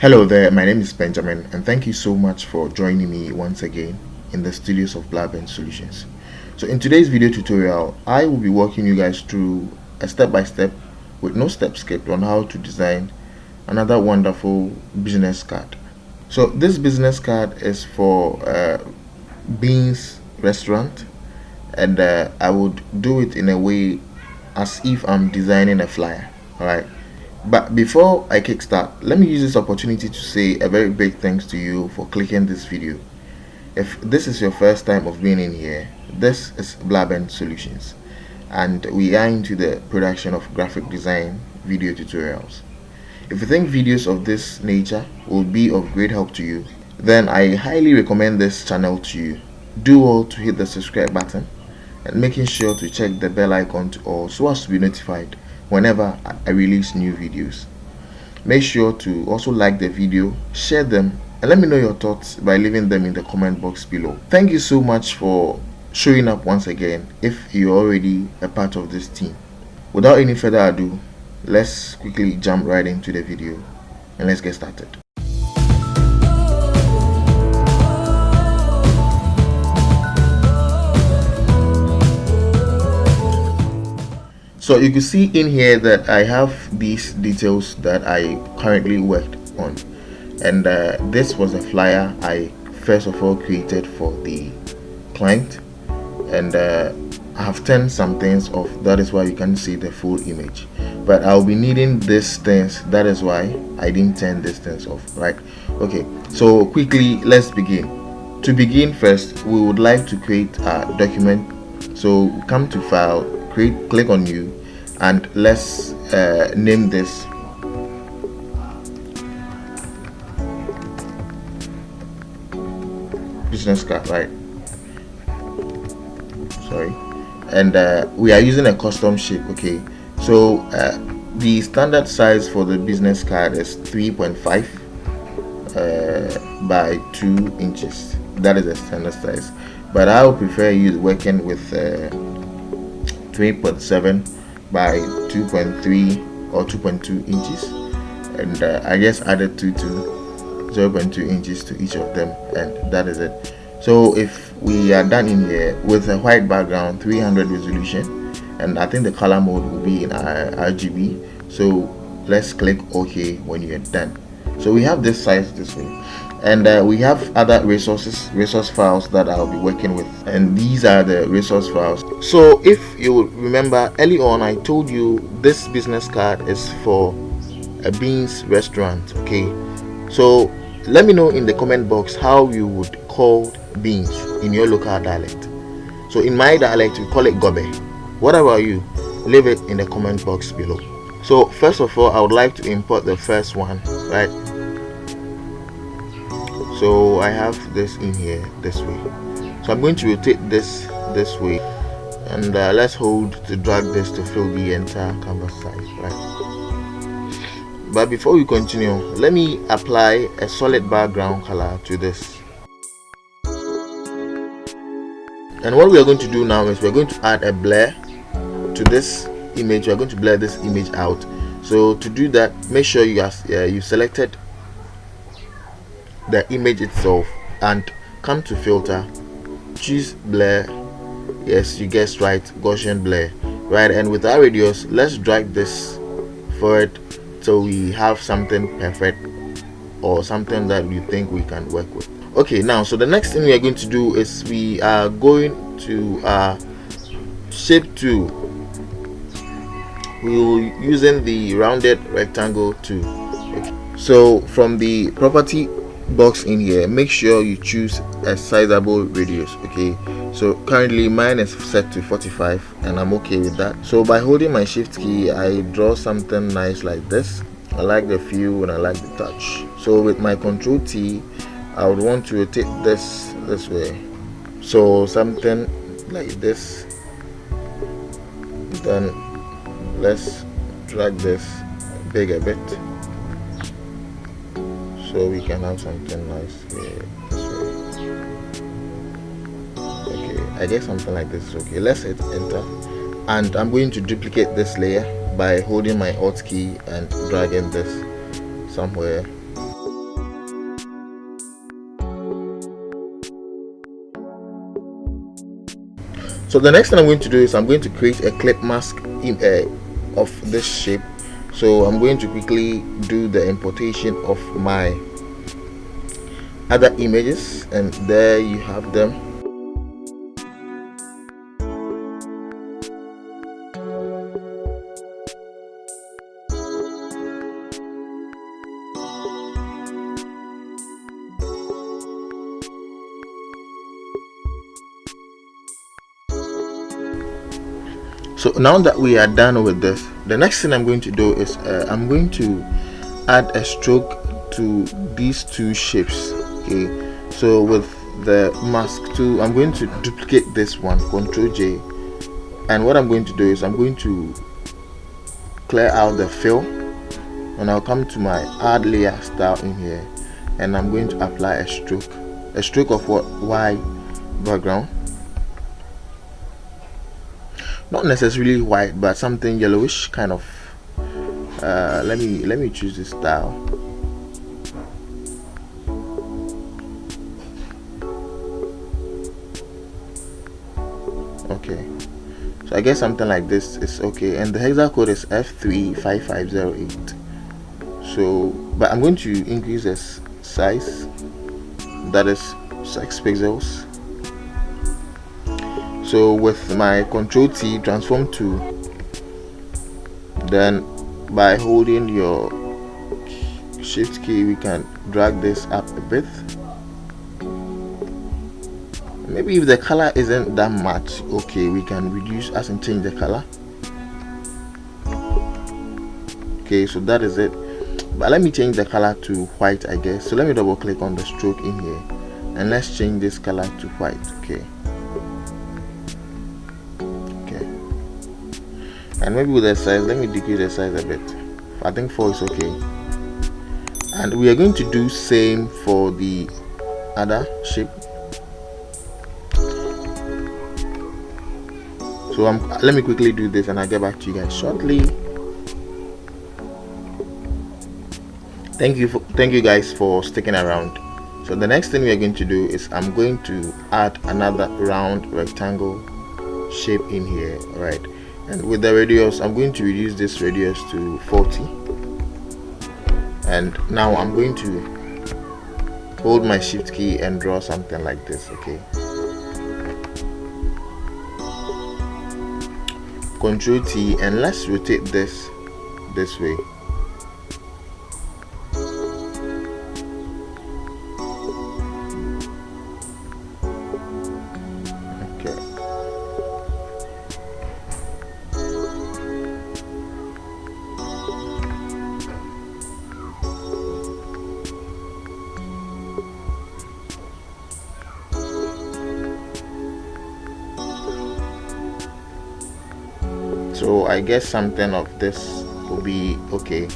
Hello there, my name is Benjamin, and thank you so much for joining me once again in the studios of Blaben Solutions. So in today's video tutorial, I will be walking you guys through a step-by-step with no step skipped on how to design another wonderful business card. So this business card is for Beans Restaurant, and I would do it in a way as if I'm designing a flyer. Alright. But before I kickstart, let me use this opportunity to say a very big thanks to you for clicking this video. If this is your first time of being in here, this is Blaben Solutions, and we are into the production of graphic design video tutorials. If you think videos of this nature will be of great help to you, then I highly recommend this channel to you. Do all to hit the subscribe button and making sure to check the bell icon to all so as to be notified whenever I release new videos. Make sure to also like the video, share them, and let me know your thoughts by leaving them in the comment box below. Thank you so much for showing up once again if you're already a part of this team. Without any further ado, let's quickly jump right into the video and let's get started. So you can see in here that I have these details that I currently worked on, and this was a flyer I first of all created for the client, and I have turned some things off. That is why you can see the full image, but I'll be needing these things. That is why I didn't turn these things off, right? Okay, so quickly let's begin. To begin, first we would like to create a document. So come to file, click on new, and let's name this business card, right? Sorry. And we are using a custom shape. Okay, so the standard size for the business card is 3.5 by 2 inches. That is the standard size, but I would prefer working with 3.7 by 2.3 or 2.2 inches, and I just added 0.2 inches to each of them, and that is it. So if we are done in here with a white background, 300 resolution, and I think the color mode will be in RGB, so let's click OK when you're done. So we have this size this way, and we have other resource files that I'll be working with, and these are the resource files. So if you remember early on, I told you this business card is for a Beans Restaurant. Okay, so let me know in the comment box how you would call beans in your local dialect. So in my dialect we call it gobe. What about you? Leave it in the comment box below. So first of all, I would like to import the first one, right? So I have this in here this way, so I'm going to rotate this way, and let's hold to drag this to fill the entire canvas size, right? But before we continue, let me apply a solid background color to this. And what we are going to do now is we're going to add a blur to this image. We're going to blur this image out. So to do that, make sure you selected the image itself and come to filter, choose blur. Yes, you guessed right, Gaussian blur, right? And with our radius, let's drag this forward so we have something perfect, or something that you think we can work with. Okay, now so the next thing we are going to do is we are going to shape tool. We will using the rounded rectangle tool. Okay. So from the property box in here, make sure you choose a sizable radius. Okay, so currently mine is set to 45 and I'm okay with that. So by holding my shift key, I draw something nice like this. I like the feel and I like the touch. So with my Control T, I would want to rotate this way, so something like this. Then let's drag this big a bit so we can have something nice here this way. Okay, I guess something like this is okay. Let's hit enter, and I'm going to duplicate this layer by holding my Alt key and dragging this somewhere So the next thing I'm going to do is I'm going to create a clip mask of this shape. So I'm going to quickly do the importation of my other images, and there you have them. So now that we are done with this, the next thing I'm going to do is I'm going to add a stroke to these two shapes. Okay, so with the mask tool, I'm going to duplicate this one, Ctrl J, and what I'm going to do is I'm going to clear out the fill, and I'll come to my add layer style in here, and I'm going to apply a stroke of what, white background, not necessarily white, but something yellowish kind of. Let me choose this style. Okay, so I guess something like this is okay, and the hexa code is F35508. So, but I'm going to increase this size, that is 6 pixels. So with my Ctrl T, transform to, then by holding your shift key we can drag this up a bit. Maybe if the color isn't that much, okay, we can reduce as and change the color. Okay, so that is it, but let me change the color to white, I guess. So let me double click on the stroke in here, and let's change this color to white. Okay, and maybe with the size, let me decrease the size a bit. I think 4 is okay, and we are going to do same for the other shape. So let me quickly do this, and I'll get back to you guys shortly. Thank you guys for sticking around. So the next thing we are going to do is I'm going to add another round rectangle shape in here. All right, and with the radius, I'm going to reduce this radius to 40, and now I'm going to hold my shift key and draw something like this. Okay, Ctrl T, and let's rotate this way. So I guess something of this will be okay,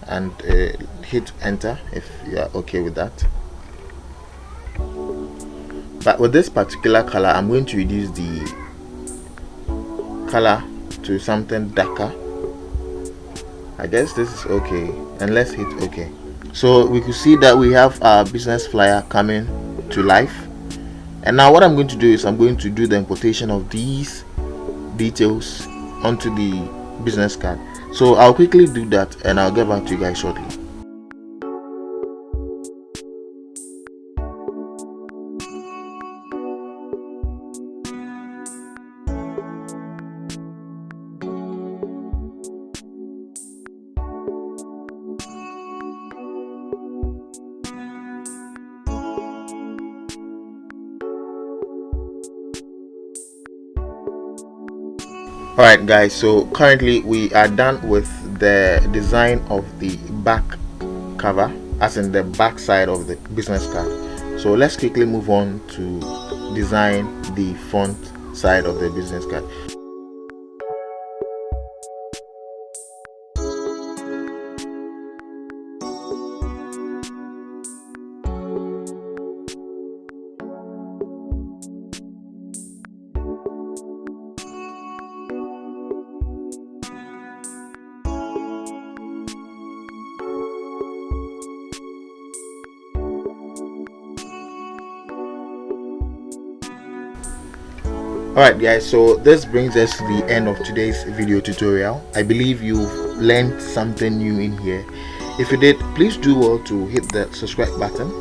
and hit enter if you are okay with that. But with this particular color, I'm going to reduce the color to something darker. I guess this is okay, and let's hit okay. So we could see that we have our business flyer coming to life, and now what I'm going to do is I'm going to do the importation of these details onto the business card. So I'll quickly do that, and I'll get back to you guys shortly. Alright guys, so currently we are done with the design of the back cover, as in the back side of the business card. So let's quickly move on to design the front side of the business card. Alright guys, so this brings us to the end of today's video tutorial. I believe you've learned something new in here. If you did, please do well to hit the subscribe button,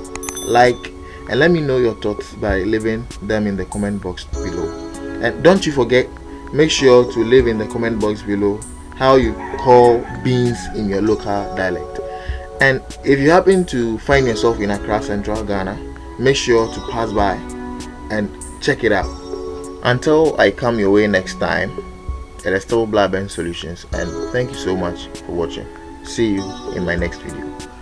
like, and let me know your thoughts by leaving them in the comment box below. And don't you forget, make sure to leave in the comment box below how you call beans in your local dialect. And if you happen to find yourself in Accra, Central Ghana, make sure to pass by and check it out. Until I come your way next time, it is still Blaben Solutions, and thank you so much for watching. See you in my next video.